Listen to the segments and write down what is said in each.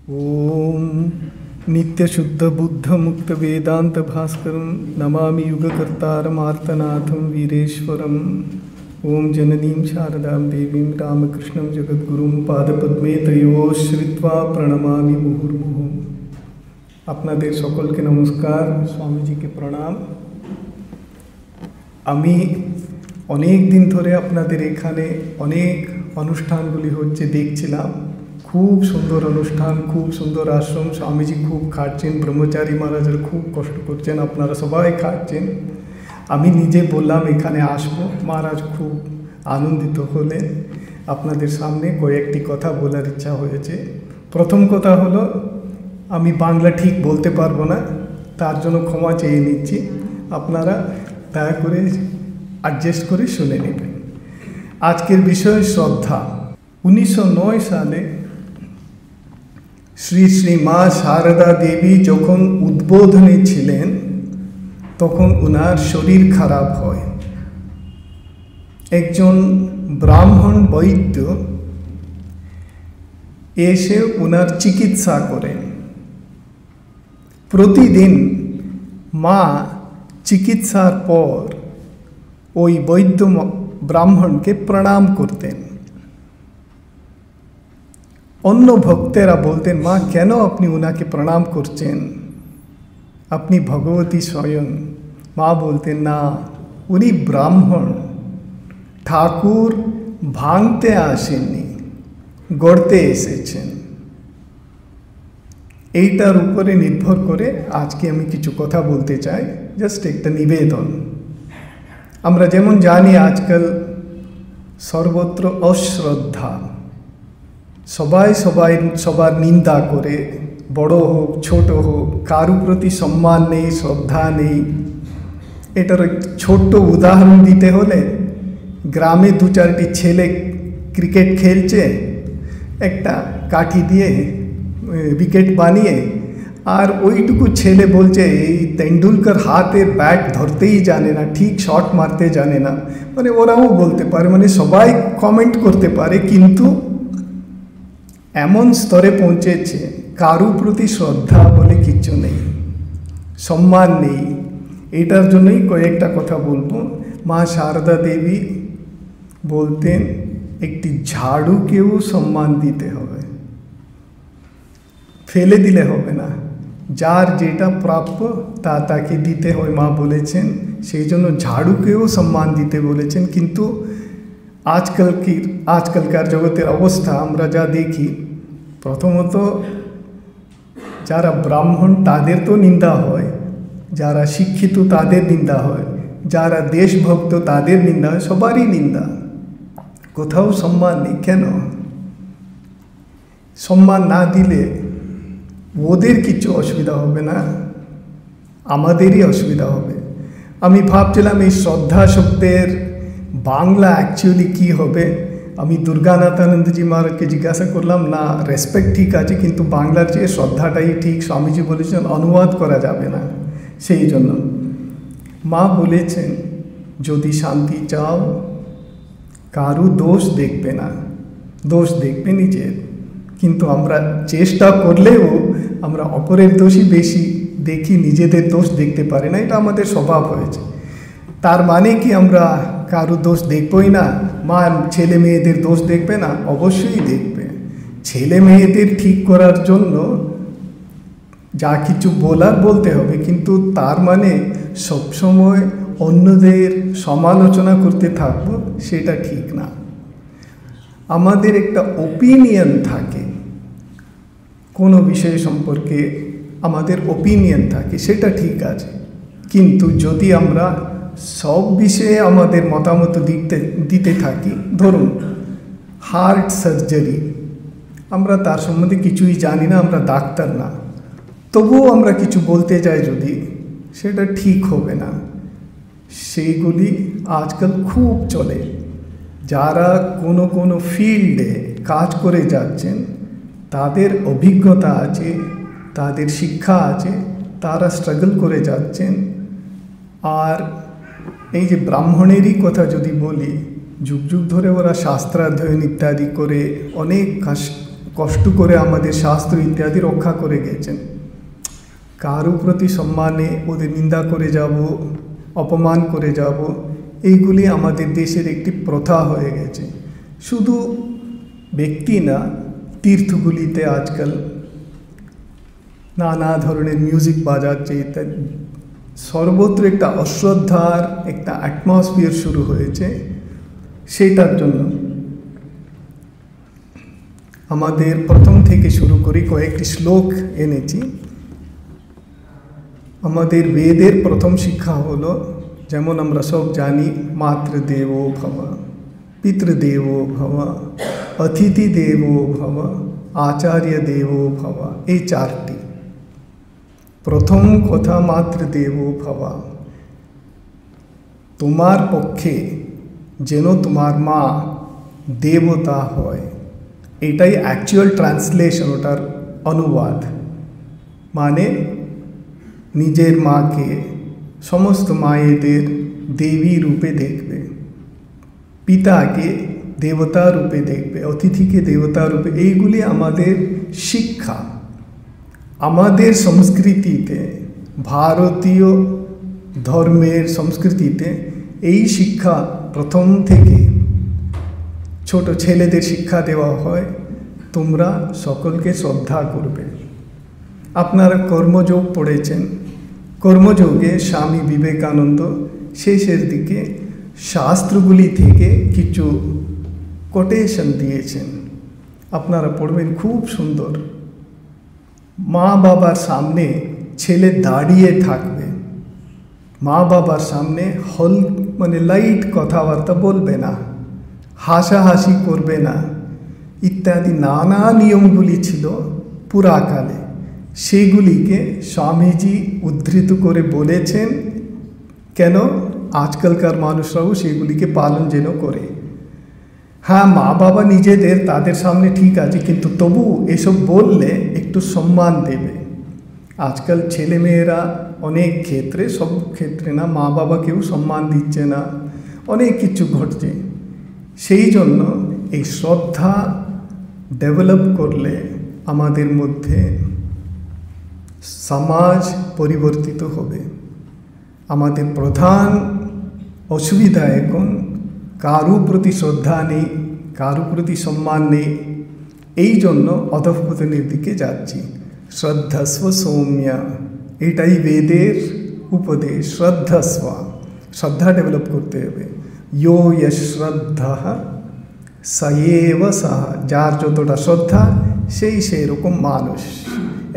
ओम नित्य शुद्ध बुद्ध मुक्त वेदांत भास्करं नमामि युगकर्तारं आर्तनाथं वीरेश्वरम्। ओम जननीं शारदां देवीं रामकृष्णं जगद्गुरुं पादपद्मे तयोः श्रित्वा प्रणमामि मुहुर्मुहुः। আপনাদের সকলকে নমস্কার, স্বামীজিকে প্রণাম। আমি অনেক দিন ধরে আপনাদের এখানে অনেক অনুষ্ঠানগুলি হচ্ছে দেখছিলাম। খুব সুন্দর অনুষ্ঠান, খুব সুন্দর আশ্রম। স্বামীজি খুব খাটছেন, ব্রহ্মচারী মহারাজের খুব কষ্ট করছেন, আপনারা সবাই খাটছেন। আমি নিজে বললাম এখানে আসবো, মহারাজ খুব আনন্দিত হলেন। আপনাদের সামনে কয়েকটি কথা বলার ইচ্ছা হয়েছে। প্রথম কথা হলো, আমি বাংলা ঠিক বলতে পারবো না, তার জন্য ক্ষমা চেয়ে নিচ্ছি। আপনারা দয়া করে অ্যাডজাস্ট করে শুনে নেবেন। আজকের বিষয় শ্রদ্ধা। 1909 সালে শ্রী শ্রী মা শারদা দেবী যখন উদ্বোধনে ছিলেন, তখন ওনার শরীর খারাপ হয়। একজন ব্রাহ্মণ বৈদ্য এসে ওনার চিকিৎসা করেন। প্রতিদিন মা চিকিৎসার পর ওই বৈদ্য ব্রাহ্মণকে প্রণাম করতেন। অন্য ভক্তেরা বলতেন, মা কেন আপনি ওনাকে প্রণাম করছেন, আপনি ভগবতী স্বয়ং। মা বলতেন, না, উনি ব্রাহ্মণ, ঠাকুর ভাঙতে আসেননি, গড়তে এসেছেন। এইটার উপরে নির্ভর করে আজকে আমি কিছু কথা বলতে চাই, জাস্ট একটা নিবেদন। আমরা যেমন জানি আজকাল সর্বত্র অশ্রদ্ধা, সবাই সবার নিন্দা করে, বড় হোক ছোট হোক, কারু প্রতি সম্মান নেই, শ্রদ্ধা নেই। এটার ছোট্ট উদাহরণ দিতে হলে, গ্রামে দু চারটি ছেলে ক্রিকেট খেলছে, একটা কাঠি দিয়ে উইকেট বানিয়ে, আর ওইটুকু ছেলে বলছে এই তেন্ডুলকর হাতের ব্যাট ধরতেই জানে না, ঠিক শট মারতে জানে না। মানে ওরাও বলতে পারে, মানে সবাই কমেন্ট করতে পারে, কিন্তু এমন স্তরে পৌঁছেছে কারু প্রতি শ্রদ্ধা বলে কিচ্ছু নেই, সম্মান নেই। এটার জন্যই কয়েকটা কথা বলবো। মা শারদা দেবী বলতেন, একটি ঝাড়ুকেও সম্মান দিতে হবে, ফেলে দিলে হবে না। যার যেটা প্রাপ্য তা তাকে দিতে হয়, মা বলেছেন। সেই জন্য ঝাড়ুকেও সম্মান দিতে বলেছেন। কিন্তু আজকালকার জগতের অবস্থা আমরা যা দেখি, প্রথমত যারা ব্রাহ্মণ তাদের তো নিন্দা হয়, যারা শিক্ষিত তাদের নিন্দা হয়, যারা দেশভক্ত তাদের নিন্দা হয়, সবারই নিন্দা। কোথাও সম্মান নেই। কেন? সম্মান না দিলে ওদের কিছু অসুবিধা হবে না, আমাদেরই অসুবিধা হবে। আমি ভাবছিলাম এই শ্রদ্ধা শব্দের বাংলা অ্যাকচুয়ালি কী হবে। আমি দুর্গানাথানন্দজি মহারাজকে জিজ্ঞাসা করলাম, না রেসপেক্ট ঠিক আছে, কিন্তু বাংলার চেয়ে শ্রদ্ধাটাই ঠিক। স্বামীজি বলেছেন অনুবাদ করা যাবে না। সেই জন্য মা বলেছেন, যদি শান্তি চাও কারু দোষ দেখবে না, দোষ দেখবে নিজের। কিন্তু আমরা চেষ্টা করলেও আমরা অপরের দোষই বেশি দেখি, নিজেদের দোষ দেখতে পারি না। এটা আমাদের স্বভাব হয়েছে। তার মানে কি আমরা কারু দোষ দেখবই না? মা ছেলে মেয়েদের দোষ দেখবে না? অবশ্যই দেখবে। ছেলে মেয়েদের ঠিক করার জন্য যা কিছু বলার বলতে হবে, কিন্তু তার মানে সবসময় অন্যদের সমালোচনা করতে থাকবো, সেটা ঠিক না। আমাদের একটা ওপিনিয়ন থাকে, কোনো বিষয় সম্পর্কে আমাদের ওপিনিয়ন থাকে, সেটা ঠিক আছে। কিন্তু যদি আমরা সব বিষয়ে আমাদের মতামত দিতে থাকি, ধরুন হার্ট সার্জারি, আমরা তার সম্বন্ধে কিছুই জানি না, আমরা ডাক্তার না, তবুও আমরা কিছু বলতে চাই যদি, সেটা ঠিক হবে না। সেইগুলি আজকাল খুব চলে। যারা কোনো ফিল্ডে কাজ করে যাচ্ছেন, তাদের অভিজ্ঞতা আছে, তাদের শিক্ষা আছে, তারা স্ট্রাগল করে যাচ্ছেন। আর এই যে ব্রাহ্মণেরই কথা যদি বলি, যুগ যুগ ধরে ওরা শাস্ত্রাধ্যয়ন ইত্যাদি করে অনেক কষ্ট করে আমাদের শাস্ত্র ইত্যাদি রক্ষা করে গেছেন। কারো প্রতি সম্মানে ওদের নিন্দা করে যাব, অপমান করে যাব, এইগুলি আমাদের দেশের একটি প্রথা হয়ে গেছে। শুধু ব্যক্তি না, তীর্থগুলিতে আজকাল নানা ধরনের মিউজিক বাজাচ্ছে ইত্যাদি, সর্বত্র একটা অশ্রদ্ধার একটা অ্যাটমসফিয়ার শুরু হয়েছে। সেইটার জন্য আমাদের প্রথম থেকে শুরু করি, কয়েকটি শ্লোক এনেছি। আমাদের বেদের প্রথম শিক্ষা হলো, যেমন আমরা সব জানি, মাতৃদেবো ভব, পিতৃদেবো ভব, অতিথি দেবো ভব, আচার্য দেবো ভব, এই চারটি। প্রথম কথা মাতৃদেবো ভব, তোমার পক্ষে যেন তোমার মা দেবতা হয়, এটাই অ্যাকচুয়াল ট্রান্সলেশন, ওটার অনুবাদ। মানে নিজের মাকে সমস্ত মায়েদের দেবী রূপে দেখবে, পিতাকে দেবতা রূপে দেখবে, অতিথিকে দেবতা রূপে। এইগুলি আমাদের শিক্ষা। আমাদের সংস্কৃতিতে, ভারতীয় ধর্মের সংস্কৃতিতে এই শিক্ষা প্রথম থেকে ছোট ছেলেদের শিক্ষা দেওয়া হয়, তোমরা সকলকে শ্রদ্ধা করবে। আপনারা কর্মযোগ পড়েছেন, কর্মযোগে স্বামী বিবেকানন্দ শেষের দিকে শাস্ত্রগুলি থেকে কিছু কোটেশন দিয়েছেন, আপনারা পড়বেন, খুব সুন্দর। মা বাবার সামনে ছেলে দাঁড়িয়ে থাকবে, মা বাবার সামনে মানে লাইট কথাবার্তা বলবে না, হাসাহাসি করবে না, ইত্যাদি নানা নিয়মগুলি ছিল পুরাকালে। সেগুলিকে স্বামীজি উদ্ধৃত করে বলেছেন, কেন আজকালকার মানুষরাও সেগুলিকে পালন যেন করে। হ্যাঁ, মা বাবা নিজেদের তাদের সামনে ঠিক আছে, কিন্তু তবু এসব বললে একটু সম্মান দেবে। আজকাল ছেলেমেয়েরা অনেক ক্ষেত্রে, সব ক্ষেত্রে না, মা বাবাকেও সম্মান দিচ্ছে না, অনেক কিছু ঘটছে। সেই জন্য এই শ্রদ্ধা ডেভেলপ করলে আমাদের মধ্যে সমাজ পরিবর্তিত হবে। আমাদের প্রধান অসুবিধা এখন কারু প্রতি শ্রদ্ধা নেই, কারু প্রতি সম্মান নেই, এই জন্য অধঃপতনের দিকে যাচ্ছি। শ্রদ্ধাস্ব সৌম্য, এটাই বেদের উপদেশ। শ্রদ্ধাস্ব, শ্রদ্ধা ডেভেলপ করতে হবে। ইয়ো শ্রদ্ধা সয়েব সাহা, যার যতটা শ্রদ্ধা সেই রকম মানুষ।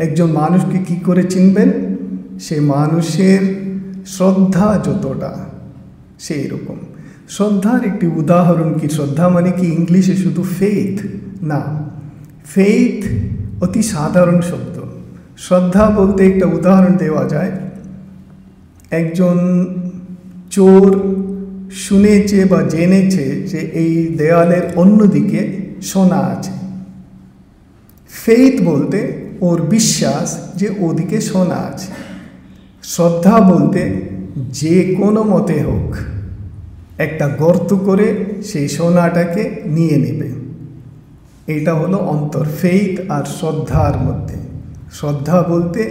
একজন মানুষকে কি করে চিনবেন? সে মানুষের শ্রদ্ধা যতটা সেই রকম। শ্রদ্ধার একটি উদাহরণ কি? শ্রদ্ধা মানে কি ইংলিশে শুধু ফেইথ না, ফেইথ অতি সাধারণ শব্দ। শ্রদ্ধা বলতে একটা উদাহরণ দেওয়া যায়, একজন চোর শুনেছে বা জেনেছে যে এই দেয়ালের অন্যদিকে সোনা আছে। ফেইথ বলতে ওর বিশ্বাস যে ওদিকে সোনা আছে। শ্রদ্ধা বলতে যে কোনো মতে হোক একটা গর্ত করে সেই সোনাটাকে নিয়ে নেবে। এটা হলো অন্তর, ফেইথ আর শ্রদ্ধার মধ্যে। শ্রদ্ধা বলতে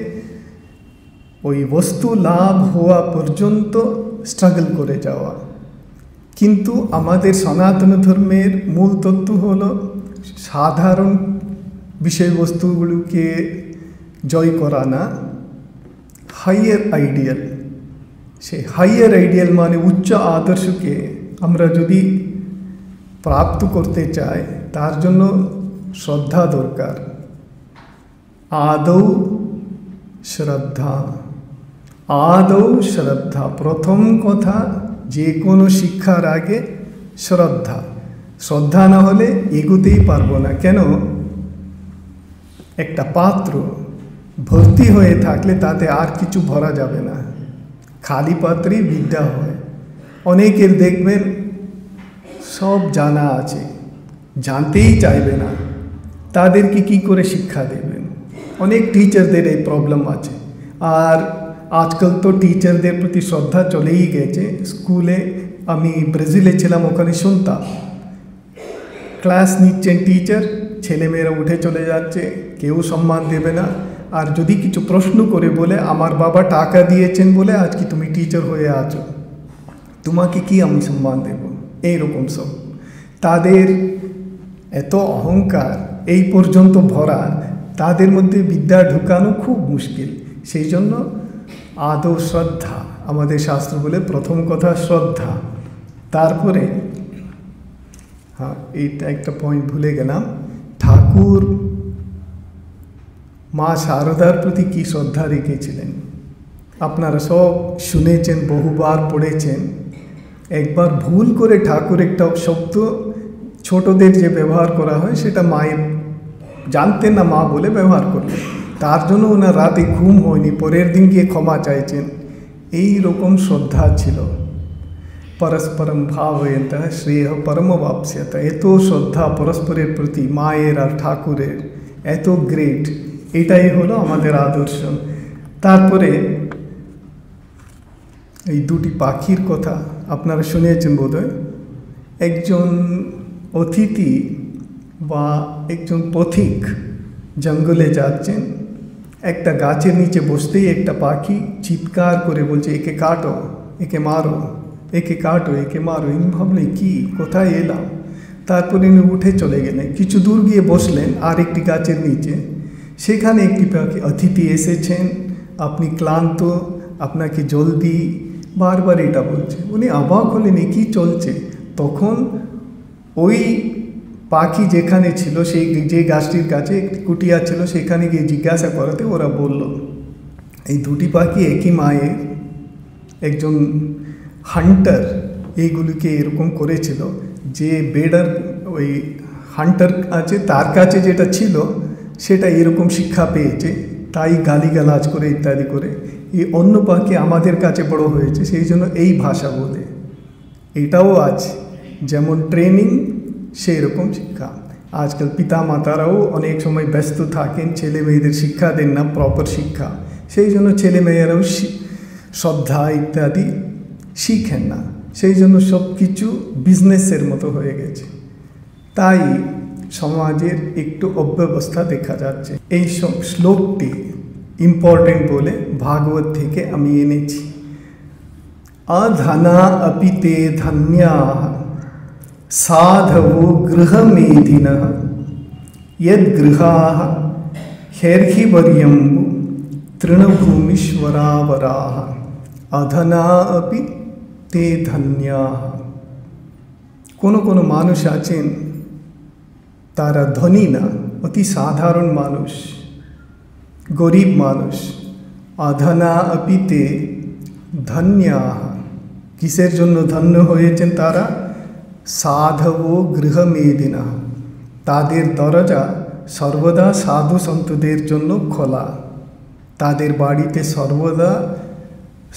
ওই বস্তু লাভ হওয়া পর্যন্ত স্ট্রাগল করে যাওয়া। কিন্তু আমাদের সনাতন ধর্মের মূল তত্ত্ব হলো সাধারণ বিষয়বস্তুগুলোকে জয় করা না, হাইয়ার আইডিয়াল। সেই হাইয়ার আইডিয়াল মানে উচ্চ আদর্শকে আমরা যদি প্রাপ্ত করতে চাই, তার জন্য শ্রদ্ধা দরকার। আদৌ শ্রদ্ধা, আদৌ শ্রদ্ধা, প্রথম কথা যে কোনো শিক্ষার আগে শ্রদ্ধা। শ্রদ্ধা না হলে এগোতেই পারবো না। কেন? একটা পাত্র ভর্তি হয়ে থাকলে তাতে আর কিছু ভরা যাবে না, খালি পাত্রেই বিদ্যা হয়। অনেকের দেখবেন সব জানা আছে, জানতেই চাইবে না, তাদেরকে কি করে শিক্ষা দেবেন? অনেক টিচারদের এই প্রবলেম আছে। আর আজকাল তো টিচারদের প্রতি শ্রদ্ধা চলেই গেছে। স্কুলে আমি ব্রাজিলে ছিলাম, ওখানে শুনতাম ক্লাস নিচ্ছেন টিচার, ছেলেমেয়েরা উঠে চলে যাচ্ছে, কেউ সম্মান দেবে না। আর যদি কিছু প্রশ্ন করে বলে আমার বাবা টাকা দিয়েছেন বলে আজকে তুমি টিচার হয়ে আছো, তোমাকে কি আমি সম্মান দেব, এইরকম সব। তাদের এত অহংকার এই পর্যন্ত ভরা, তাদের মধ্যে বিদ্যা ঢুকানো খুব মুশকিল। সেই জন্য আদৌ শ্রদ্ধা, আমাদের শাস্ত্র বলে প্রথম কথা শ্রদ্ধা। তারপরে এইটা একটা পয়েন্ট ভুলে গেলাম, ঠাকুর মা শারদার প্রতি কি শ্রদ্ধা রেখেছিলেন আপনারা সব শুনেছেন, বহুবার পড়েছেন। একবার ভুল করে ঠাকুর একটা শব্দ ছোটদের যে ব্যবহার করা হয় সেটা মায়ের জানতেন না, মা বলে ব্যবহার করলেন, তার জন্য ওনার রাতে ঘুম হয়নি, পরের দিন গিয়ে ক্ষমা চাইছেন। এই রকম শ্রদ্ধা ছিল। পরস্পরম ভাবয়ন্ত শ্রেয় পরমবাপ্স্যত, এত শ্রদ্ধা পরস্পরের প্রতি মায়ের আর ঠাকুরের, এত গ্রেট। এটাই হলো আমাদের আদর্শ। তারপরে এই দুটি পাখির কথা আপনারা শুনেছেন বোধহয়। একজন অতিথি বা একজন পথিক জঙ্গলে যাচ্ছেন, একটা গাছের নিচে বসতেই একটা পাখি চিৎকার করে বলছে, একে কাটো, একে মারো, একে কাটো, একে মারো। ইনি ভাবলেন কি, কোথায় এলাম? তারপর ইনি উঠে চলে গেলেন, কিছু দূর গিয়ে বসলেন আর একটি গাছের নিচে। সেখানে একটি পাখি, অতিথি এসেছেন, আপনি ক্লান্ত, আপনাকে জলদি, বারবার এটা বলছে। উনি অবাক হলেন, কি চলছে? তখন ওই পাখি যেখানে ছিল, সেই যে গাছটির কাছে একটি কুটিয়া ছিল, সেখানে গিয়ে জিজ্ঞাসা করাতে ওরা বলল, এই দুটি পাখি একই মায়ের, একজন হান্টার এইগুলিকে এরকম করেছিল, যে বেডার ওই হান্টার আছে তার কাছে যেটা ছিল সেটা এরকম শিক্ষা পেয়েছে, তাই গালিগালাজ করে ইত্যাদি করে। এই অন্য পাখি আমাদের কাছে বড় হয়েছে, সেই জন্য এই ভাষা বলে। এটাও আছে, যেমন ট্রেনিং সেই রকম শিক্ষা। আজকাল পিতা মাতারাও অনেক সময় ব্যস্ত থাকেন, ছেলে মেয়েদের শিক্ষা দেন না, প্রপার শিক্ষা। সেই জন্য ছেলে মেয়েরাও শ্রদ্ধা ইত্যাদি শিখেন না, সেই জন্য সব কিছু বিজনেসের মতো হয়ে গেছে। তাই সমাজের একটু অব্যবস্থা দেখা যাচ্ছে। এই সব শ্লোকটি ইম্পর্টেন্ট বলে ভাগবত থেকে আমি এনেছি। অধনা অপি তে ধন্যাঃ সাধবো গৃহমেধিনঃ यद्गृहाः हैर्हिवर्यम्बु तृणभूमीश्वरावराः अधना अपि ते धन्याः। কোনো কোনো মানুষ আছেন তারা ধনী না, অতি সাধারণ মানুষ, গরিব মানুষ। অধনা अपि ते धन्याः, কিসের জন্য ধন্য হয়েছেন তারা? সাধবো গৃহমেধিনঃ, তাদের দরজা সর্বদা সাধু সন্তদের জন্য খোলা, তাদের বাড়িতে সর্বদা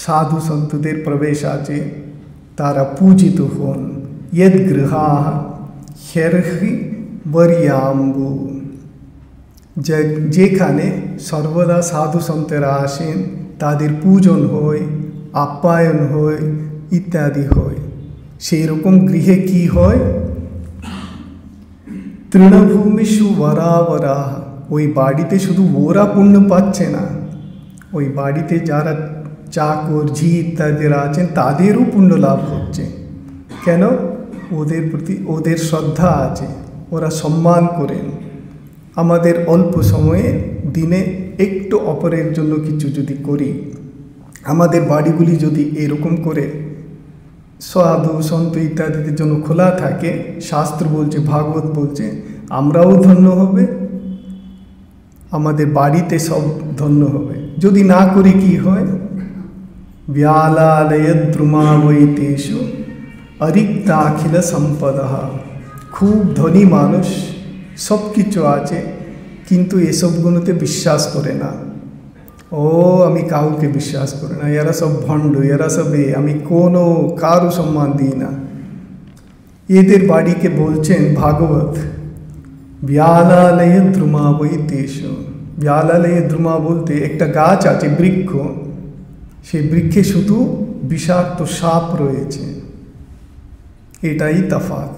সাধু সন্তদের প্রবেশ আছে, তারা পূজিত হন। यद् गृहाः हैर्हिवर्यम्बु, যেখানে সর্বদা সাধু সন্তেরা আসেন, তাদের পূজন হয়, আপ্যায়ন হয় ইত্যাদি হয়। সেই রকম গৃহে কি হয়? তৃণভূমিষু বরাবরাহ, ওই বাড়িতে শুধু ওরা পুণ্য পাচ্ছে না, ওই বাড়িতে যারা চাকর ঝি ইত্যাদিরা আছেন তাদেরও পুণ্য লাভ হচ্ছে। কেন? ওদের প্রতি ওদের শ্রদ্ধা আছে, ওরা সম্মান করেন। আমাদের অল্প সময়ে দিনে একটু অপরের জন্য কিছু যদি করি, আমাদের বাড়িগুলি যদি এরকম করে সাধু সন্ত ইত্যাদিদের জন্য খোলা থাকে, শাস্ত্র বলছে, ভাগবত বলছে, আমরাও ধন্য হবে, আমাদের বাড়িতে সব ধন্য হবে। যদি না করি কি হয়? ব্যালালয়দ্রুমাবৈতেষু অরিক্তাখিল সম্পদঃ, খুব ধনী মানুষ, সব কিছু আছে, কিন্তু এসবগুলোতে বিশ্বাস করে না। ও আমি কাউকে বিশ্বাস করি না, এরা সব ভণ্ড, এরা সব আমি কোনো কারো সম্মান দিই না। এদের বাড়িকে বলছেন ভাগবত ব্যালালয় দ্রুমাবৈতেষু। ব্যালালয় দ্রুমা বলতে একটা গাছ আছে, বৃক্ষ, সেই বৃক্ষে শুধু বিষাক্ত সাপ রয়েছে, এটাই তফাৎ।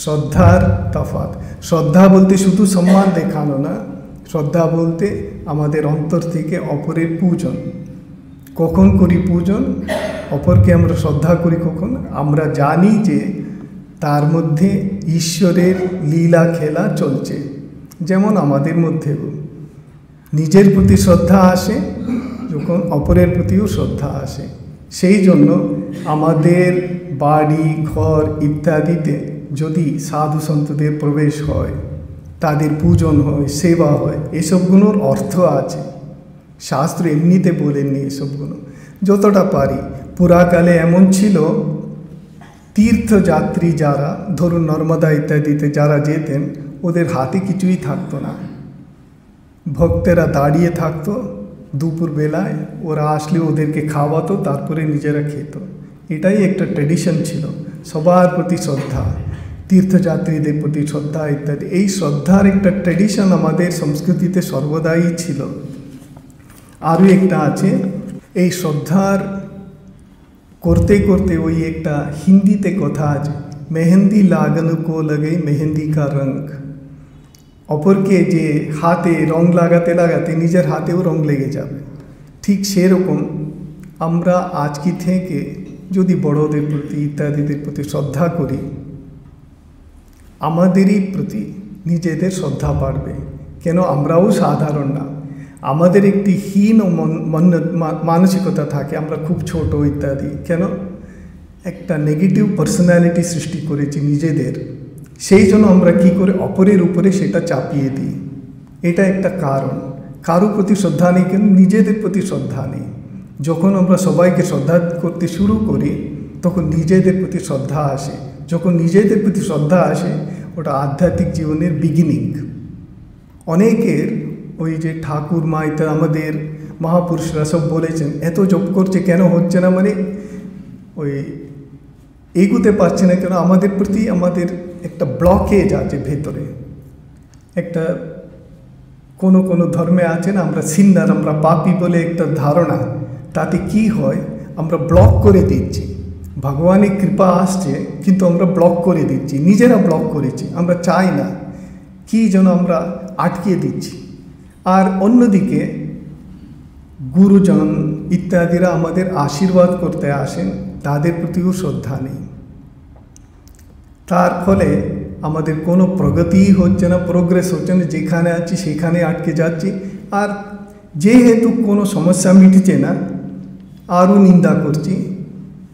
শ্রদ্ধার তফাৎ। শ্রদ্ধা বলতে শুধু সম্মান দেখানো না, শ্রদ্ধা বলতে আমাদের অন্তর থেকে অপরের পূজন। কখন করি পূজন? অপরকে আমরা শ্রদ্ধা করি কখন? আমরা জানি যে তার মধ্যে ঈশ্বরের লীলা খেলা চলছে। যেমন আমাদের মধ্যেও নিজের প্রতি শ্রদ্ধা আসে যখন অপরের প্রতিও শ্রদ্ধা আসে। সেই জন্য আমাদের বাড়ি ঘর ইত্যাদিতে যদি সাধু সন্তদের প্রবেশ হয়, তাদের পূজন হয়, সেবা হয়, এসবগুলোর অর্থ আছে। শাস্ত্র এমনিতে বলেননি এসবগুলো। যতটা পারি, পুরাকালে এমন ছিল, তীর্থযাত্রী যারা ধরুন নর্মদা ইত্যাদিতে যারা যেতেন, ওদের হাতে কিছুই থাকতো না। ভক্তেরা দাঁড়িয়ে থাকতো, দুপুর বেলায় ওরা আসলে ওদেরকে খাওয়াতো, তারপরে নিজেরা খেত। এটাই একটা ট্র্যাডিশন ছিল, সবার প্রতি শ্রদ্ধা, তীর্থযাত্রীদের প্রতি শ্রদ্ধা ইত্যাদি। এই শ্রদ্ধার একটা ট্র্যাডিশন আমাদের সংস্কৃতিতে সর্বদাই ছিল। আরও একটা আছে, এই শ্রদ্ধার করতে করতে ওই একটা হিন্দিতে কথা আছে, মেহেন্দি লাগানো কো লাগে মেহেন্দি কা রঙ। অপরকে যে হাতে রং লাগাতে লাগাতে নিজের হাতেও রং লেগে যাবে। ঠিক সেরকম আমরা আজকে থেকে যদি বড়দের প্রতি ইত্যাদিদের প্রতি শ্রদ্ধা করি, আমাদেরই প্রতি নিজেদের শ্রদ্ধা বাড়বে। কেন? আমরাও সাধারণ না, আমাদের একটি হীন মানসিকতা থাকে, আমরা খুব ছোট ইত্যাদি। কেন? একটা নেগেটিভ পার্সোনালিটি সৃষ্টি করেছি নিজেদের। সেই জন্য আমরা কি করে অপরের উপরে সেটা চাপিয়ে দিই। এটা একটা কারণ। কারো প্রতি শ্রদ্ধা নেই, কেন? নিজেদের প্রতি শ্রদ্ধা নেই। যখন আমরা সবাইকে শ্রদ্ধা করতে শুরু করি, তখন নিজেদের প্রতি শ্রদ্ধা আসে। যখন নিজেদের প্রতি শ্রদ্ধা আসে, ওটা আধ্যাত্মিক জীবনের বিগিনিং। অনেকের ওই যে ঠাকুর মা ইত্যাদি আমাদের মহাপুরুষরা সব বলেছেন, এত জপ করছে কেন হচ্ছে না, মানে ওই এগুতে পারছে না কেন? আমাদের প্রতি আমাদের একটা ব্লকেজ আছে ভেতরে। একটা কোনো কোনো ধর্মে আছে না, আমরা সিন্নার, আমরা পাপী বলে একটা ধারণা। তাতে কি হয়, আমরা ব্লক করে দিচ্ছি। ভগবানের কৃপা আসছে, কিন্তু আমরা ব্লক করে দিচ্ছি, নিজেরা ব্লক করেছি। আমরা চাই না, কি যেন আমরা আটকে দিচ্ছি। আর অন্যদিকে গুরুজন ইত্যাদিরা আমাদের আশীর্বাদ করতে আসেন, তাদের প্রতিও শ্রদ্ধা নেই। তার ফলে আমাদের কোনো প্রগতিই হচ্ছে না, প্রোগ্রেস হচ্ছে না। যেখানে আছি সেখানে আটকে যাচ্ছি। আর যেহেতু কোনো সমস্যা মিটছে না, আরও নিন্দা করছি।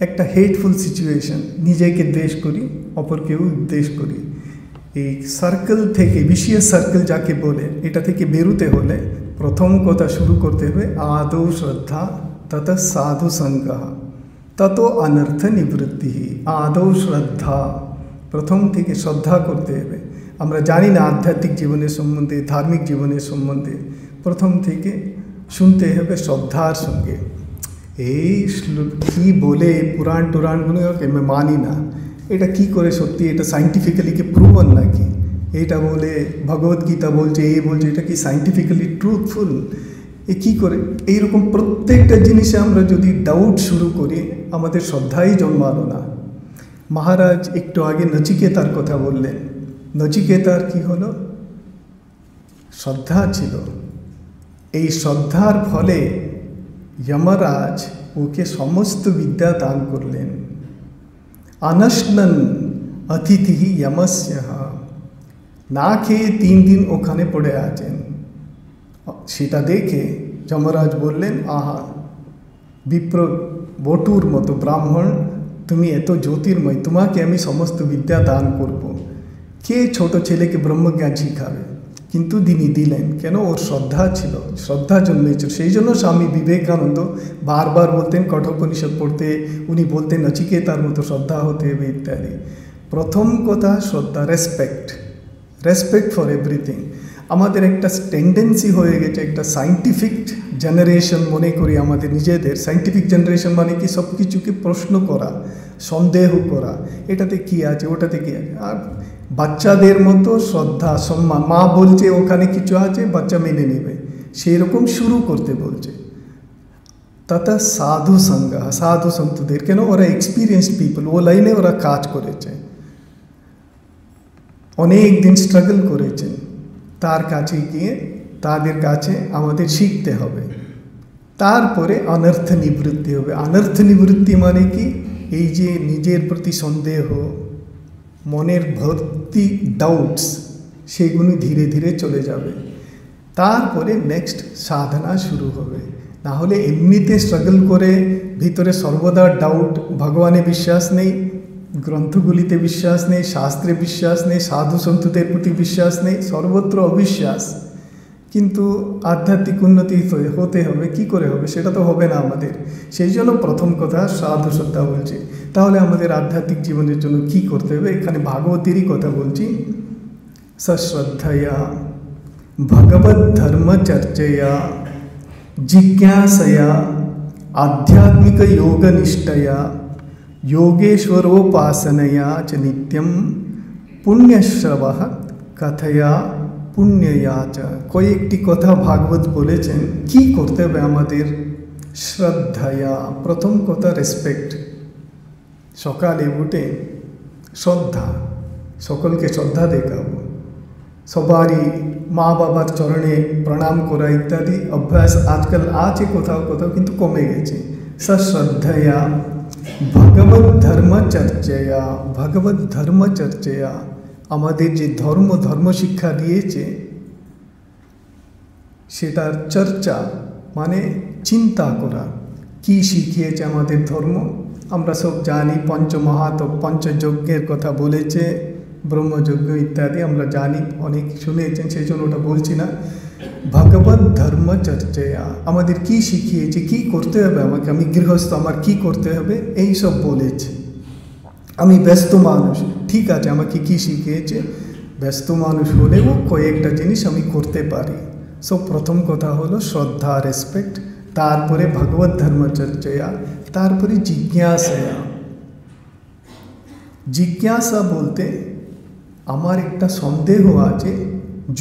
একটা হেটফুল সিচুয়েশন, নিজেকে দ্বেষ করি, অপরকেও দ্বেষ করি। এই সার্কেল থেকে, বিশেষ সার্কেল যাকে বলে, এটা থেকে বেরোতে হলে প্রথম কথা শুরু করতে হবে, আদৌ শ্রদ্ধা তত সাধু সঙ্গ তত অনর্থ নিবৃত্তি। আদৌ শ্রদ্ধা, প্রথম থেকে শ্রদ্ধা করতে হবে। আমরা জানি না আধ্যাত্মিক জীবনের সম্বন্ধে, ধার্মিক জীবনের সম্বন্ধে, প্রথম থেকে শুনতে হবে শ্রদ্ধার সঙ্গে। এই কি বলে পুরাণ টুরাণগুলোকে আমি মানি না, এটা কি করে সত্যি, এটা সাইন্টিফিক্যালি কি প্রুভন নাকি? এটা বলে ভগবদ্গীতা বলছে, এই বলছে, এটা কি সাইন্টিফিক্যালি ট্রুথফুল? এ কী করে? এইরকম প্রত্যেকটা জিনিসে আমরা যদি ডাউট শুরু করি, আমাদের শ্রদ্ধাই জন্মালো না। মহারাজ একটু আগে নচিকেতার কথা বললেন। নচিকেতার কি হলো? শ্রদ্ধা ছিল। এই শ্রদ্ধার ফলে যমরাজ ওকে সমস্ত বিদ্যা দান করলেন। অনশনন অতিথি যমস্য, না খেয়ে 3 দিন ওখানে পড়ে আছেন। সেটা দেখে যমরাজ বললেন, আহা বিপ্র বটুর মতো ব্রাহ্মণ, তুমি এত জ্যোতির্ময়, তোমাকে আমি সমস্ত বিদ্যা দান করব। কে ছোট ছেলেকে ব্রহ্মজ্ঞান শিখাবে? কিন্তু তিনি দিলেন। কেন? ওর শ্রদ্ধা ছিল, শ্রদ্ধা জন্মেছিল। সেই জন্য স্বামী বিবেকানন্দ বারবার বলতেন কঠোপনিষদ পড়তে, উনি বলতেন নচিকেতার মতো শ্রদ্ধা হতে হবে ইত্যাদি। প্রথম কথা শ্রদ্ধা, রেসপেক্ট, রেসপেক্ট ফর এভরিথিং। আমাদের একটা টেন্ডেন্সি হয়ে গেছে, একটা সাইন্টিফিক জেনারেশন মনে করি আমাদের নিজেদের। সাইন্টিফিক জেনারেশন মানে কি? সব কিছুকে প্রশ্ন করা, সন্দেহ করা, এটাতে কি আছে, ওটাতে কি আছে। আর বাচ্চাদের মতো শ্রদ্ধা সম্মান, মা বলছে ওখানে কিছু আছে, বাচ্চা মেনে নেবে, সেই রকম শুরু করতে বলছে। তথা সাধু সঙ্গ, সাধু সন্তদের, কেন? ওরা এক্সপিরিয়েন্সড পিপল, ও লাইনে ওরা কাজ করেছে। অনেক দিন স্ট্রাগল করেছেন, তার কাছে গিয়ে তাদের কাছে আমাদের শিখতে হবে। তারপরে অনর্থ নিবৃত্তি হবে। অনর্থ নিবৃত্তি মানে কি? এই যে নিজের প্রতি সন্দেহ, মনের ভর্তি ডাউটস, সেগুলো ধীরে ধীরে চলে যাবে। তারপরে নেক্সট সাধনা শুরু হবে। না হলে এমনিতে স্ট্রাগল করে ভিতরে সর্বদা ডাউট, ভগবানে বিশ্বাস নেই, গ্রন্থগুলিতে বিশ্বাস নেই, শাস্ত্রে বিশ্বাস নেই, সাধু সন্তদের প্রতি বিশ্বাস নেই, সর্বত্র অবিশ্বাস, কিন্তু আধ্যাত্মিক উন্নতি হতে হবে, কি করে হবে? সেটা তো হবে না আমাদের। সেই জন্য প্রথম কথা সাধু শ্রদ্ধা বলছে। তাহলে আমাদের আধ্যাত্মিক জীবনের জন্য কি করতে হবে? এখানে ভাগবতেরই কথা বলছি। সশ্রদ্ধয়া ভগবত ধর্ম চর্চয়া জিজ্ঞাসয়া आध्यात्मिक योग निष्ठया योगेश्वरोपासनया च नित्यं पुण्यश्रवः कथया पुण्यया च। কয়েকটি কথা ভাগবত বলেছেন কি করতে হবে আমাদের। শ্রদ্ধয়া, প্রথম কথা রেসপেক্ট। সকালে উঠে শ্রদ্ধা, সকলকে শ্রদ্ধা দেখাবো, সবারই মা বাবার চরণে প্রণাম করা ইত্যাদি অভ্যাস আজকাল আছে কোথাও কোথাও, কিন্তু কমে গেছে। সশ্রদ্ধয়া ভগবত ধর্ম চর্চয়া, ভগবত ধর্ম চর্চয়া, আমাদের যে ধর্ম শিক্ষা দিয়েছে সেটার চর্চা মানে চিন্তা করা। কি শিখিয়েছে আমাদের ধর্ম? আমরা সব জানি, পঞ্চযজ্ঞের কথা বলেছে, ব্রহ্মযজ্ঞ ইত্যাদি আমরা জানি, অনেক শুনেছেন, সেই জন্য ওটা বলছি না। ভগবত ধর্ম চর্চয়া আমাদের কি শিখিয়েছে, কি করতে হবে আমাকে, আমি গৃহস্থ, আমার কি করতে হবে, এই সব বলেছে। আমি ব্যস্ত মানুষ, ঠিক আছে, আমাকে কি শিখিয়েছে? ব্যস্ত মানুষ হলেও কয়েকটা জিনিস আমি করতে পারি। সো প্রথম কথা হলো শ্রদ্ধা, রেসপেক্ট, তারপরে ভগবত ধর্ম চর্চয়া, তারপরে জিজ্ঞাসয়া। জিজ্ঞাসা বলতে আমার একটা সন্দেহ আছে,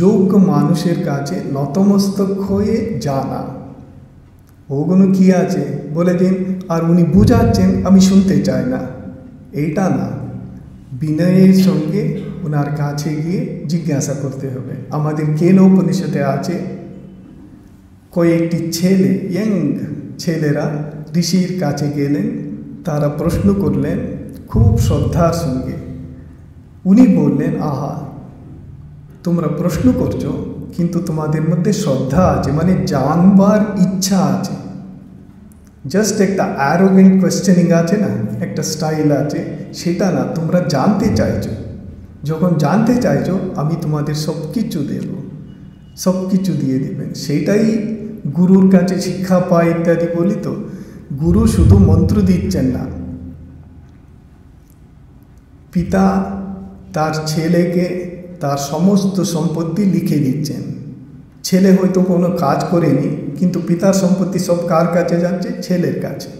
যোগ্য মানুষের কাছে নতমস্তক হয়ে জানা। ওগুলো কি আছে বলে দিন, আর উনি বুঝাচ্ছেন, আমি শুনতে চাই না, এইটা না। বিনয়ের সঙ্গে ওনার কাছে গিয়ে জিজ্ঞাসা করতে হবে। আমাদের কেন উপনিষদে আছে, কয়েকটি ছেলে, ইয়াং ছেলেরা ঋষির কাছে গেলেন, তারা প্রশ্ন করলেন খুব শ্রদ্ধার সঙ্গে। উনি বললেন, আহা, তোমরা প্রশ্ন করছো কিন্তু তোমাদের মধ্যে শ্রদ্ধা আছে, মানে জানবার ইচ্ছা আছে। জাস্ট একটা অ্যারোগেন্ট কোয়েশ্চেনিং আছে না, একটা স্টাইল আছে, সেটা না, তোমরা জানতে চাইছো। যখন জানতে চাইছো আমি তোমাদের সব কিছু দেব, সব কিছু দিয়ে দেবেন। সেইটাই গুরুর কাছে শিক্ষা পায় ইত্যাদি বলি তো। গুরু শুধু মন্ত্র দিচ্ছেন না, পিতা তার ছেলেকে তার সমস্ত সম্পত্তি লিখে দিচ্ছেন। ছেলে হয়তো কোনো কাজ করেনি, কিন্তু পিতার সম্পত্তি সব কার কাছে যাচ্ছে? ছেলের কাছে।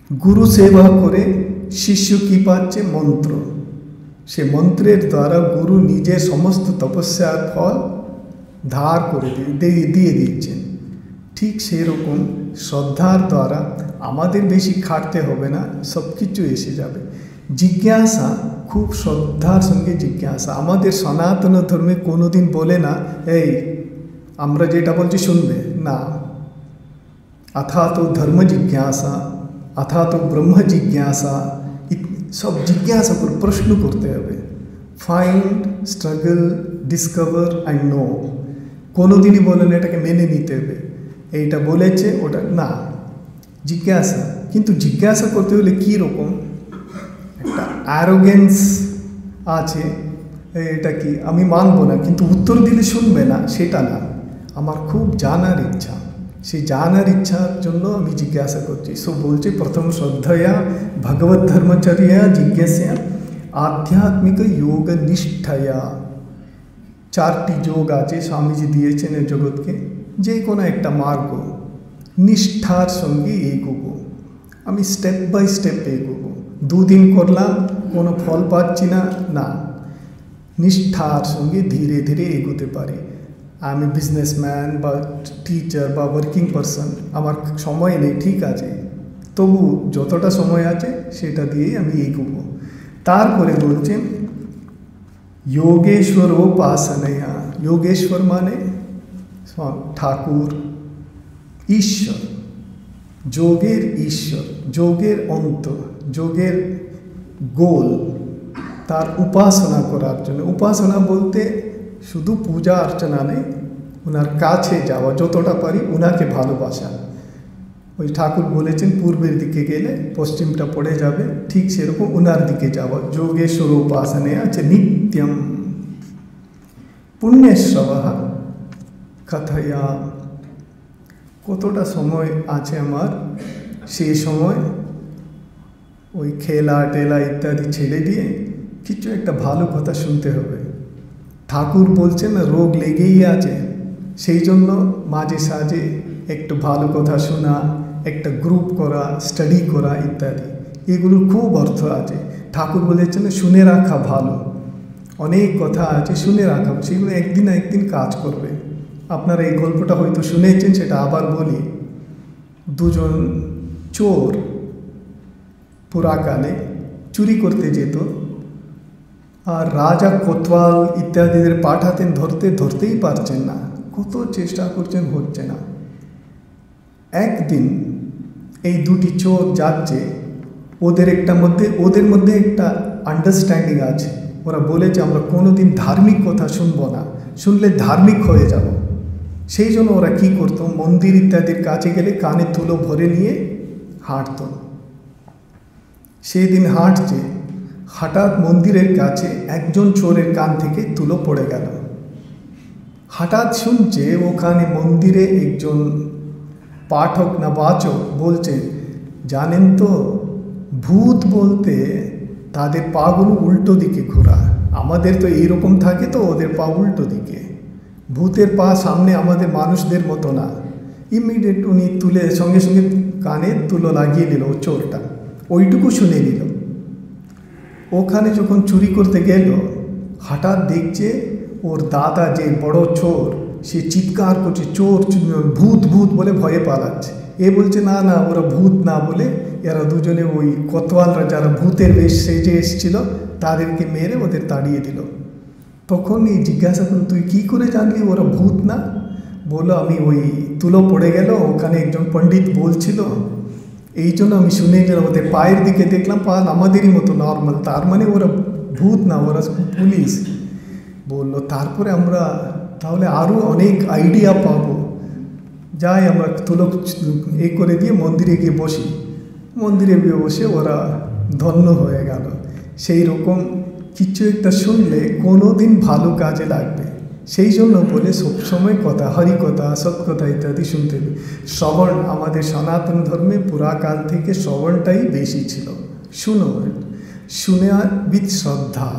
গুরু সেবা করে শিষ্য কী পাচ্ছে? মন্ত্র। সে মন্ত্রের দ্বারা গুরু নিজের সমস্ত তপস্যার ফল ধার করে দিয়ে দিচ্ছেন। ঠিক সেরকম শ্রদ্ধার দ্বারা আমাদের বেশি খাটতে হবে না, সব কিছু এসে যাবে। জিজ্ঞাসা, খুব শ্রদ্ধার সঙ্গে জিজ্ঞাসা। আমাদের সনাতন ধর্মে কোনো দিন বলে না, এই আমরা যেটা বলছি শুনবে না। अथातो धर्म जिज्ञासा, अथातो ब्रह्म जिज्ञासा, सब जिज्ञासा कर प्रश्न करते হবে। Find, struggle, discover and know. কোনো দিনই বলেন এটাকে মেনে নিতে হবে, এইটা বলেছে ওটা না, জিজ্ঞাসা। কিন্তু জিজ্ঞাসা করতে হলে কী রকম একটা অ্যারোগেন্স আছে, এটা কি আমি মানব না, কিন্তু উত্তর দিলে শুনবে না, সেটা না। আমার খুব জানার ইচ্ছা, সেই জানার ইচ্ছার জন্য আমি জিজ্ঞাসা করছি। সো বলছে প্রথম শ্রদ্ধয়া ভগবত ধর্মচর্যা জিজ্ঞাসা আধ্যাত্মিক যোগ নিষ্ঠায়া। চারটি যোগ আছে স্বামীজি দিয়েছেন এই জগৎকে, যে কোনো একটা মার্গ নিষ্ঠার সঙ্গে এগোবো। আমি স্টেপ বাই স্টেপ এগোবো। দুদিন করলাম কোনো ফল পাচ্ছি না, না, নিষ্ঠার সঙ্গে ধীরে ধীরে এগোতে পারি। আমি বিজনেসম্যান বা টিচার বা ওয়ার্কিং পারসন, আমার সময় নেই, ঠিক আছে, তবু যতটা সময় আছে সেটা দিয়েই আমি এগোবো। তারপরে বলছেন योगेश्वरोपासनया, योगेश्वर माने ठाकुर, ईश्वर, যোগের ঈশ্বর, যোগের অন্ত, যোগের গোল, তার উপাসনা করার জন্য। উপাসনা বলতে শুধু পূজা অর্চনা নেই, ওনার কাছে যাওয়া, যতটা পারি ওনাকে ভালোবাসা। ওই ঠাকুর বলেছেন পূর্বের দিকে গেলে পশ্চিমটা পড়ে যাবে, ঠিক সেরকম ওনার দিকে যাওয়া। যোগেশ্বর উপাসনে আছে নিত্যম পুণ্যশ্রবঃ কথয়া। কতটা সময় আছে আমার, সেই সময় ওই খেলা টেলা ইত্যাদি ছেড়ে দিয়ে কিছু একটা ভালো কথা শুনতে হবে। ঠাকুর বলছেন না রোগ লেগেই আছে, সেই জন্য মাঝে সাঝে একটু ভালো কথা শোনা, একটা গ্রুপ করা, স্টাডি করা ইত্যাদি, এগুলোর খুব অর্থ আছে। ঠাকুর বলেছেন শুনে রাখা ভালো, অনেক কথা আছে শুনে রাখা, সেগুলো একদিন না একদিন কাজ করবে। আপনারা এই গল্পটা হয়তো শুনেছেন, সেটা আবার বলি। দুজন চোর পুরাকালে চুরি করতে যেত, আর রাজা কোতোয়াল ইত্যাদিদের পাঠাতেন, ধরতেই পারছেন না, কত চেষ্টা করছেন, হচ্ছে না। একদিন এই দুটি চোর যাচ্ছে, ওদের মধ্যে একটা আন্ডারস্ট্যান্ডিং আছে। ওরা বলেছে আমরা কোনোদিন ধার্মিক কথা শুনবো না, শুনলে ধার্মিক হয়ে যাব। সেই জন্য ওরা কী করতো, মন্দির ইত্যাদির কাছে গেলে কানে তুলো ভরে নিয়ে হাঁটত। সেই দিন হাঁটছে, হঠাৎ মন্দিরের কাছে একজন চোরের কান থেকে তুলো পড়ে গেল। হঠাৎ শুনছে ওখানে মন্দিরে একজন পাঠক না বাচক বলছে, জানেন তো ভূত বলতে তাদের পাগুলো উল্টো দিকে ঘোরা, আমাদের তো এইরকম থাকে, তো ওদের পা উল্টো দিকে, ভূতের পা সামনে আমাদের মানুষদের মতো না। ইমিডিয়েট উনি তুলে সঙ্গে সঙ্গে কানে তুলো লাগিয়ে নিল চোরটা, ওইটুকু শুনে নিল। ওখানে যখন চুরি করতে গেল, হঠাৎ দেখছে ওর দাদা যে বড় চোর, সে চিৎকার করছে চোর, ভূত ভূত বলে ভয়ে পালাচ্ছে। এ বলছে না না, ওরা ভূত না বলে এরা দুজনে ওই কোতোয়ালরা যারা ভূতের বেশ সেজে এসেছিল তাদেরকে মেরে ওদের তাড়িয়ে দিল। তখন এই জিজ্ঞাসা করল, তুই কী করে জানলি ওরা ভূত না? বললো, আমি ওই তুলো পড়ে গেল, ওখানে একজন পণ্ডিত বলছিল, এই জন্য আমি শুনে গেলাম, ওদের পায়ের দিকে দেখলাম পা আমাদেরই মতো নর্মাল, তার মানে ওরা ভূত না, ওরা পুলিশ। বললো তারপরে আমরা তাহলে আরও অনেক আইডিয়া পাবো, যাই আমরা তুলো এ করে দিয়ে মন্দিরে গিয়ে বসি। মন্দিরে গিয়ে বসে ওরা ধন্য হয়ে গেল। সেই রকম কিছু একটা শুনলে কোনো দিন ভালো কাজে লাগবে, সেই জন্য বলে সবসময় কথা, হরিকথা, সৎকথা ইত্যাদি শুনতে হবে। শ্রবণ, আমাদের সনাতন ধর্মে পুরাকাল থেকে শ্রবণটাই বেশি ছিল। শুনে উইথ শ্রদ্ধা,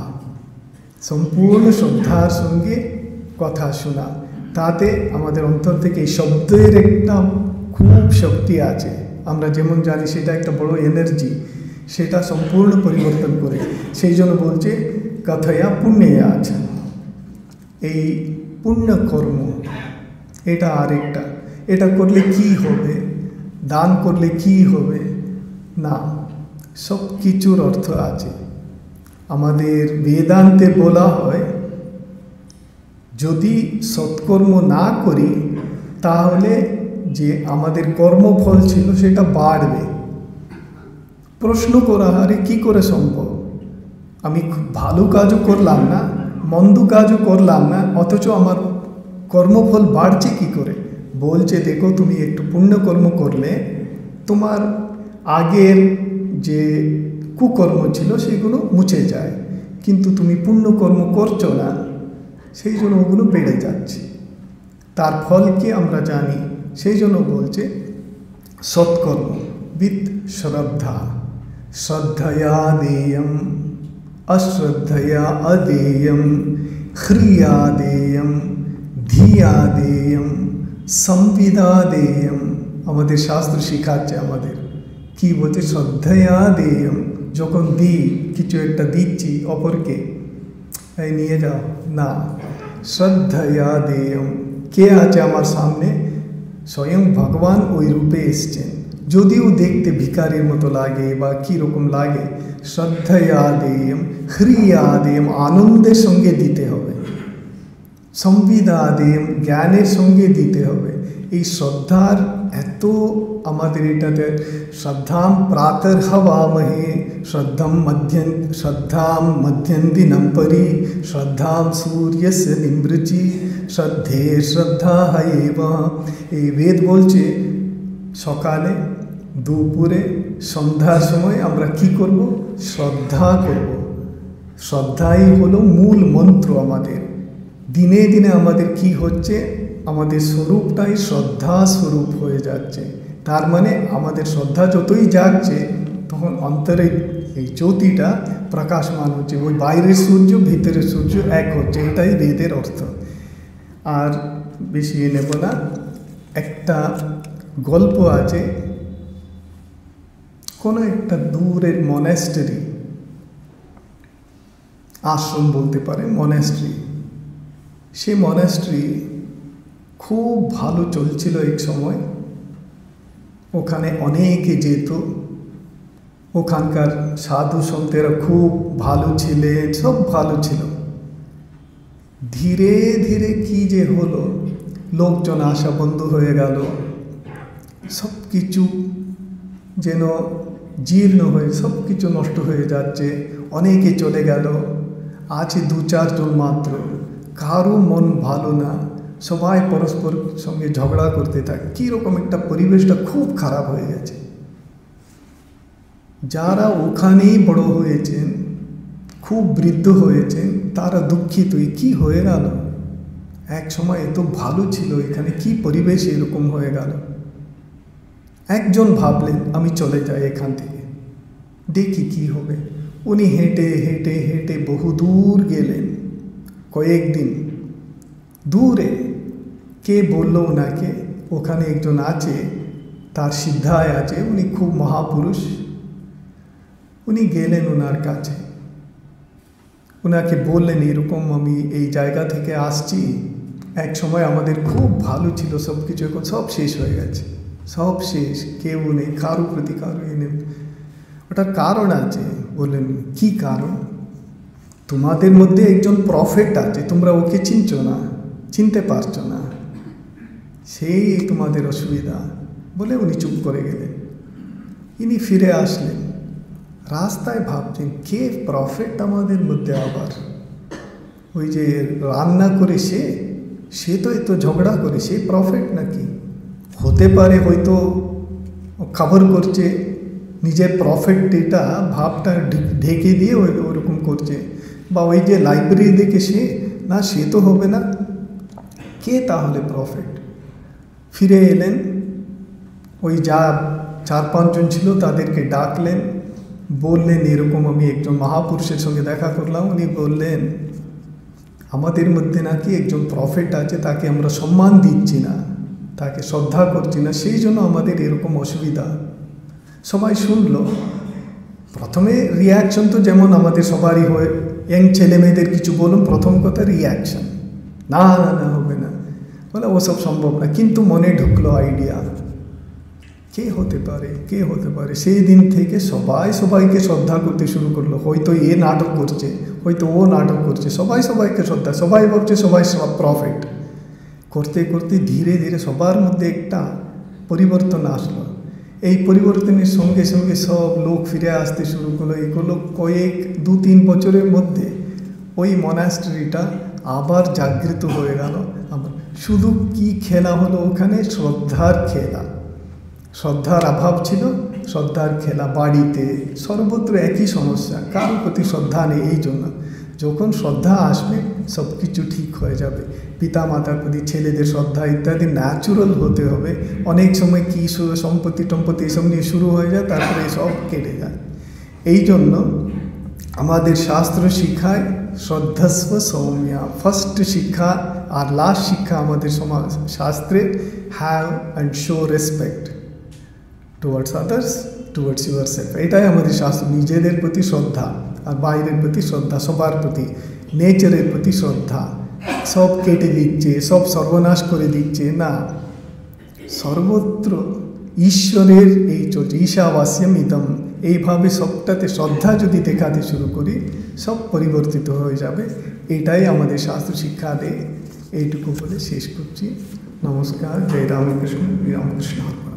সম্পূর্ণ শ্রদ্ধার সঙ্গে কথা শোনা, তাতে আমাদের অন্তর থেকে এই শব্দের একটা খুব শক্তি আছে। আমরা যেমন জানি সেটা একটা বড় এনার্জি, সেটা সম্পূর্ণ পরিবর্তন করে। সেই জন্য বলছে কথয়া পুণ্যে আছে। এই পুণ্যকর্ম এটা আরেকটা, এটা করলে কি হবে, দান করলে কি হবে না, সব কিছুর অর্থ আছে। আমাদের বেদান্তে বলা হয় যদি সৎকর্ম না করি তাহলে যে আমাদের কর্মফল ছিল সেটা বাড়বে। প্রশ্ন করা, আরে কী করে সম্ভব, আমি ভালো কাজও করলাম না, মন্দ কাজও করলাম না, অথচ আমার কর্মফল বাড়ছে কি করে? বলছে দেখো, তুমি একটু পুণ্যকর্ম করলে তোমার আগের যে কুকর্ম ছিল সেগুলো মুছে যায়, কিন্তু তুমি পুণ্যকর্ম করছো না, সেই জন্য ওগুলো বেড়ে যাচ্ছে। তার ফল কি আমরা জানি, সেই জন্য বলছে সৎকর্ম উইথ শ্রদ্ধা। শ্রদ্ধয়া দেয়ম অশ্রদ্ধয়া অদেয়ম, খ্রিয়া দেয়ম ধিয়া দেয়ম সংবিদা দেয়ম। আমাদের শাস্ত্র শিখাচ্ছে আমাদের কি বলছে, শ্রদ্ধয়া দেয়ম, যখন দিই কিছু একটা দিচ্ছি অপরকে, এই নিয়ে যাও না, শ্রদ্ধয়া দেয়ম। কে আছে আমার সামনে? স্বয়ং ভগবান ওই রূপে এসছেন, যদিও দেখতে ভিখারির মতো লাগে বা কীরকম লাগে, শ্রদ্ধয়া দেয়ম হ্রিয়া দেয়ম, আনন্দের সঙ্গে দিতে হবে, সংবিদা দেয়ম জ্ঞানের সঙ্গে দিতে হবে। এই শ্রদ্ধার এত আমাদের এটাতে শ্রদ্ধাম প্রাতর্হবামহে শ্রদ্ধাম মধ্যন্দিনম পরি শ্রদ্ধাম সূর্যস্য নিমৃচি শ্রদ্ধে শ্রদ্ধা এব। এই বেদ বলছে সকালে, দুপুরে, সন্ধ্যার সময় আমরা কি করব? শ্রদ্ধা করব। শ্রদ্ধাই হলো মূল মন্ত্র আমাদের। দিনে দিনে আমাদের কি হচ্ছে? আমাদের স্বরূপটাই শ্রদ্ধা স্বরূপ হয়ে যাচ্ছে। তার মানে আমাদের শ্রদ্ধা যতই জাগছে তখন অন্তরে এই জ্যোতিটা প্রকাশমান হচ্ছে, ওই বাইরের সূর্য ভিতরের সূর্য এক হচ্ছে। এটাই বেদের অর্থ। আর বেশি নেব না। একটা গল্প আছে, কোনো একটা দূরের মনেস্ট্রি, আশ্রম বলতে পারে, মনেস্ট্রি। সে মনেস্ট্রি খুব ভালো চলছিল এক সময়। ওখানে অনেকে যেত, ওখানকার সাধু সন্তেরা খুব ভালো ছিলেন, সব ভালো ছিল। ধীরে ধীরে কি যে হলো, লোকজন আসা বন্ধ হয়ে গেল, সব কিছু যেন জীর্ণ হয়ে সব কিছু নষ্ট হয়ে যাচ্ছে। অনেকে চলে গেল, আছে 2-4 জন মাত্র। কারো মন ভালো না, সবাই পরস্পর সঙ্গে ঝগড়া করতে থাকে। কীরকম একটা পরিবেশটা খুব খারাপ হয়ে গেছে। যারা ওখানেই বড় হয়েছেন, খুব বৃদ্ধ হয়েছেন, তারা দুঃখিত, কি হয়ে গেল? এক সময় এত ভালো ছিল এখানে, কি পরিবেশ এরকম হয়ে গেল। একজন ভাবলেন আমি চলে যাই এখান থেকে, দেখি কি হবে। উনি হেঁটে হেঁটে হেঁটে বহু দূর গেলেন, কয়েকদিন দূরে। কে বললো ওনাকে ওখানে একজন আছে, তার সিদ্ধায় আছে, উনি খুব মহাপুরুষ। উনি গেলেন ওনার কাছে, ওনাকে বললেন এরকম আমি এই জায়গা থেকে আসছি, এক সময় আমাদের খুব ভালো ছিল সব কিছু, এখন সব শেষ হয়ে গেছে, সব শেষ, কেউ নেই, কারো প্রতি কারো নেই। ওটার কারণ আছে। বললেন কি কারণ? তোমাদের মধ্যে একজন প্রফেট আছে, তোমরা ওকে চিনছো না, চিনতে পারছো না, সেই তোমাদের অসুবিধা। বলে উনি চুপ করে গেলেন। ইনি ফিরে আসলেন, রাস্তায় ভাবছেন কে প্রফেট আমাদের মধ্যে আবার? ওই যে রান্না করে সে তো এত ঝগড়া করে, সে প্রফেট নাকি? হতে পারে হয়তো খবর করছে, নিজের প্রফেটটা ভাবটা ঢেকে দিয়ে ওরকম করছে। বা ওই যে লাইব্রেরি দেখে না, সে তো হবে না। কে তাহলে প্রফেট? ফিরে এলেন, ওই যা 4-5 জন ছিল তাদেরকে ডাকলেন, বললেন এরকম আমি একজন মহাপুরুষের সঙ্গে দেখা করলাম। উনি বললেন আমাদের মধ্যে নাকি একজন প্রফেট আছে, তাকে আমরা সম্মান দিচ্ছি না, তাকে শ্রদ্ধা করছি না, সেই জন্য আমাদের এরকম অসুবিধা। সবাই শুনলো। প্রথমে রিয়াকশন তো যেমন আমাদের সবারই হয়, ইয়াং ছেলে মেয়েদের কিছু বলুন, প্রথম কথা রিয়াকশন, না না না হবে না, বলে ওসব সম্ভব না। কিন্তু মনে ঢুকলো আইডিয়া, কে হতে পারে, কে হতে পারে। সেই দিন থেকে সবাইকে শ্রদ্ধা করতে শুরু করলো। হয়তো এ নাটক করছে, হয়তো ও নাটক করছে, সবাইকে শ্রদ্ধা, সবাই ভাবছে সবাই সব প্রফেট। করতে করতে ধীরে ধীরে সবার মধ্যে একটা পরিবর্তন আসলো। এই পরিবর্তনের সঙ্গে সঙ্গে সব লোক ফিরে আসতে শুরু করলো। এগুলো 2-3 বছরের মধ্যে ওই মনাস্ট্রিটা আবার জাগৃত হয়ে গেল। আবার শুধু কি খেলা হলো ওখানে? শ্রদ্ধার খেলা। শ্রদ্ধার অভাব ছিল, শ্রদ্ধার খেলা। বাড়িতে সর্বত্র একই সমস্যা, কারোর প্রতি শ্রদ্ধা নেই। এই জন্য যখন শ্রদ্ধা আসবে সব কিছু ঠিক হয়ে যাবে। পিতা মাতার প্রতি ছেলেদের শ্রদ্ধা ইত্যাদি ন্যাচুরাল হতে হবে। অনেক সময় কী সম্পত্তি টম্পত্তি এসব নিয়ে শুরু হয়ে যায়, তারপরে সব কেটে যায়। এই জন্য আমাদের শাস্ত্র শিক্ষায় শ্রদ্ধাস্ব সৌম্যা, ফার্স্ট শিক্ষা আর লাস্ট শিক্ষা আমাদের সমাজ শাস্ত্রে, have and show respect towards others, towards your self. এটাই আমাদের শাস্ত্র। নিজেদের প্রতি শ্রদ্ধা আর বাইরের প্রতি শ্রদ্ধা, সবার প্রতি, নেচারের প্রতি শ্রদ্ধা। সব কেটে দিচ্ছে, সব সর্বনাশ করে দিচ্ছে না, সর্বত্র ঈশ্বরের এই চলছে ঈশাবাস্যম ইদম, এইভাবে সবটাতে শ্রদ্ধা যদি দেখাতে শুরু করি সব পরিবর্তিত হয়ে যাবে। এটাই আমাদের শাস্ত্র শিক্ষা দেয়। এইটুকু বলে শেষ করছি। নমস্কার। জয় রামকৃষ্ণ। রামকৃষ্ণ।